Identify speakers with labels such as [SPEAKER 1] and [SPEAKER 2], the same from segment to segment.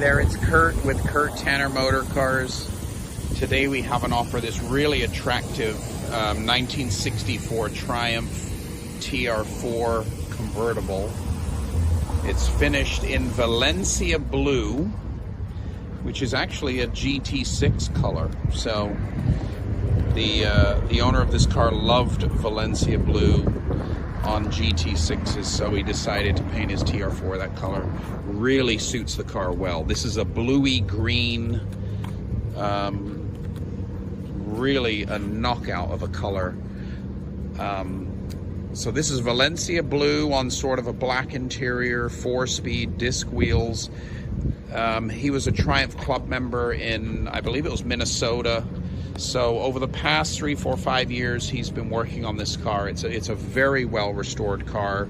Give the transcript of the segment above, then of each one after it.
[SPEAKER 1] there, it's Kurt with Kurt Tanner Motor Cars. Today we have an offer, this really attractive 1964 Triumph TR-4 convertible. It's finished in Valencia blue, which is actually a GT6 color. So the owner of this car loved Valencia blue on GT6s, so he decided to paint his TR-4 that color. Really suits the car well. This is a bluey green, really a knockout of a color. So this is Valencia blue on sort of a black interior, 4-speed disc wheels. He was a Triumph Club member in, I believe it was Minnesota. So over the past 3, 4, 5 years, he's been working on this car. It's a very well restored car.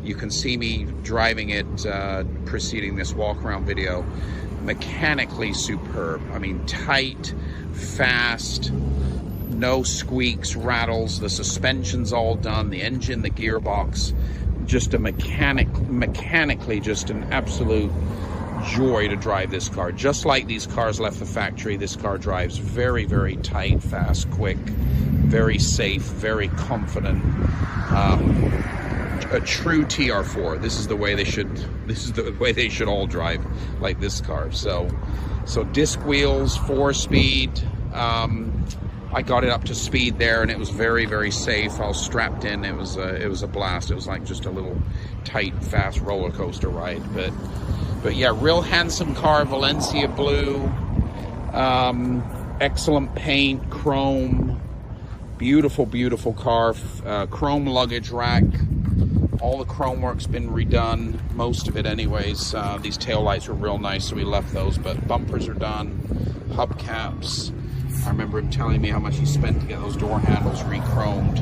[SPEAKER 1] You can see me driving it preceding this walk around video. Mechanically superb. I mean, tight, fast, no squeaks, rattles. The suspension's all done. The engine, the gearbox, just a mechanically just an absolute joy to drive this car. Just like these cars left the factory, this car drives very, very tight, fast, quick, very safe, very confident. A true TR4. This is the way they should. This is the way they should all drive, like this car. So disc wheels, 4-speed. I got it up to speed there, and it was very, very safe. I was strapped in. It was a blast. It was like just a little tight, fast roller coaster ride. But yeah, real handsome car, Valencia blue, excellent paint, chrome, beautiful, beautiful car, chrome luggage rack. All the chrome work's been redone, most of it anyways. These taillights were real nice, so we left those, but bumpers are done, hubcaps. I remember him telling me how much he spent to get those door handles re-chromed.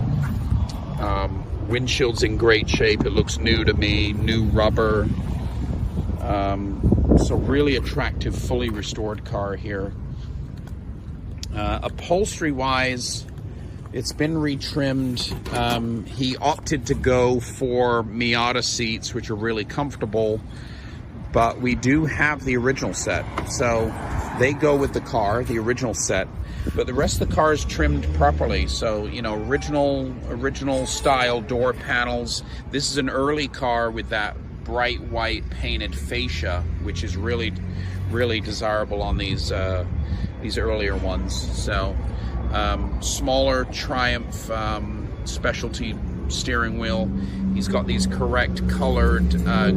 [SPEAKER 1] Windshield's in great shape, it looks new to me, new rubber. So really attractive, fully restored car here. Upholstery wise, it's been retrimmed. He opted to go for Miata seats, which are really comfortable, but we do have the original set. So they go with the car, the original set, but the rest of the car is trimmed properly. So, you know, original style door panels. This is an early car with that bright white painted fascia, which is really, really desirable on these earlier ones. So smaller Triumph specialty steering wheel. He's got these correct colored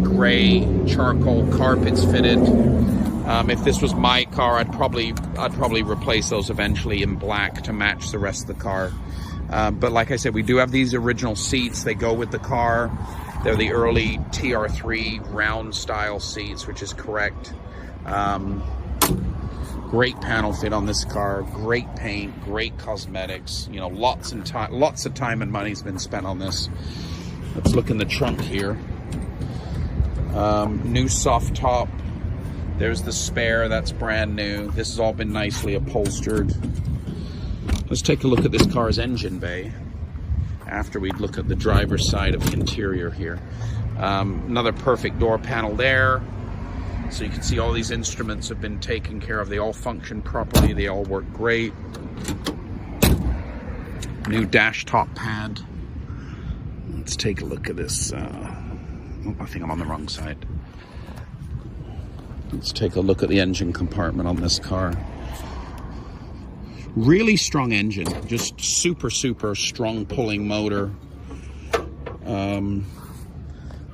[SPEAKER 1] gray charcoal carpets fitted. If this was my car, I'd probably replace those eventually in black to match the rest of the car. But like I said, we do have these original seats. They go with the car. They're the early TR3 round style seats, which is correct. Great panel fit on this car, great paint, great cosmetics. You know, lots of time and money's been spent on this. Let's look in the trunk here. New soft top. There's the spare, that's brand new. This has all been nicely upholstered. Let's take a look at this car's engine bay after we look at the driver's side of the interior here. Another perfect door panel there. So you can see all these instruments have been taken care of. They all function properly. They all work great. New dash top pad. Let's take a look at this. Oh, I think I'm on the wrong side. Let's take a look at the engine compartment on this car. Really strong engine, just super, super strong pulling motor.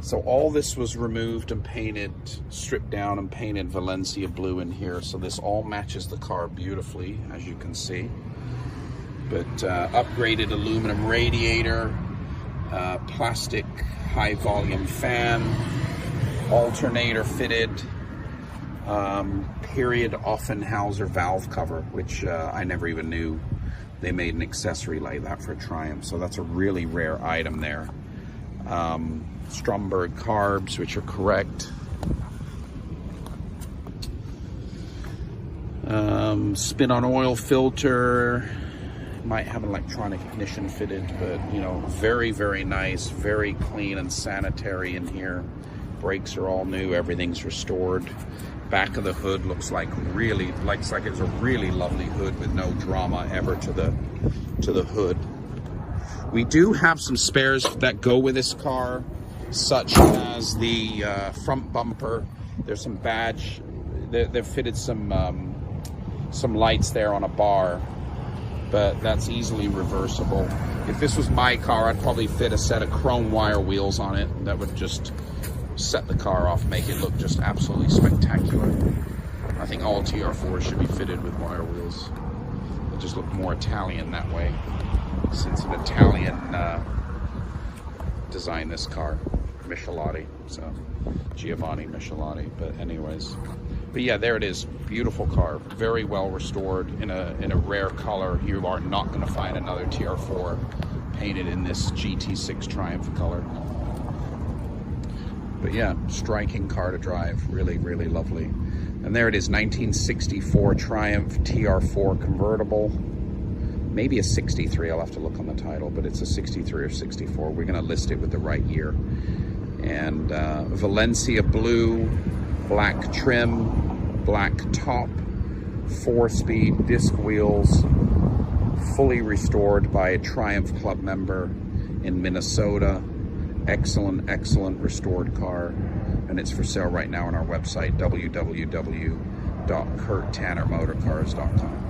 [SPEAKER 1] So all this was removed and painted, stripped down and painted Valencia blue in here. So this all matches the car beautifully, as you can see. But upgraded aluminum radiator, plastic high volume fan, alternator fitted, period Offenhauser valve cover, which I never even knew they made an accessory like that for a Triumph. So that's a really rare item there. Stromberg carbs, which are correct. Spin-on oil filter. Might have an electronic ignition fitted, but you know, very, very nice, very clean and sanitary in here. Brakes are all new, everything's restored. Back of the hood looks like it's a really lovely hood with no drama ever to the hood. We do have some spares that go with this car, such as the front bumper. There's some badge. They've fitted some lights there on a bar, but that's easily reversible. If this was my car, I'd probably fit a set of chrome wire wheels on it. That would just set the car off, make it look just absolutely spectacular. I think all TR-4s should be fitted with wire wheels. They just look more Italian that way, since an Italian designed this car, Michelotti, so Giovanni Michelotti. But anyways, but yeah, there it is. Beautiful car, very well restored in a rare color. You are not going to find another TR-4 painted in this GT6 Triumph color. But yeah, striking car to drive, really, really lovely. And there it is, 1964 Triumph TR-4 convertible. Maybe a 63, I'll have to look on the title, but it's a 63 or 64. We're gonna list it with the right year. And Valencia blue, black trim, black top, 4-speed disc wheels, fully restored by a Triumph Club member in Minnesota. Excellent restored car, and it's for sale right now on our website, www.kurttannermotorcars.com.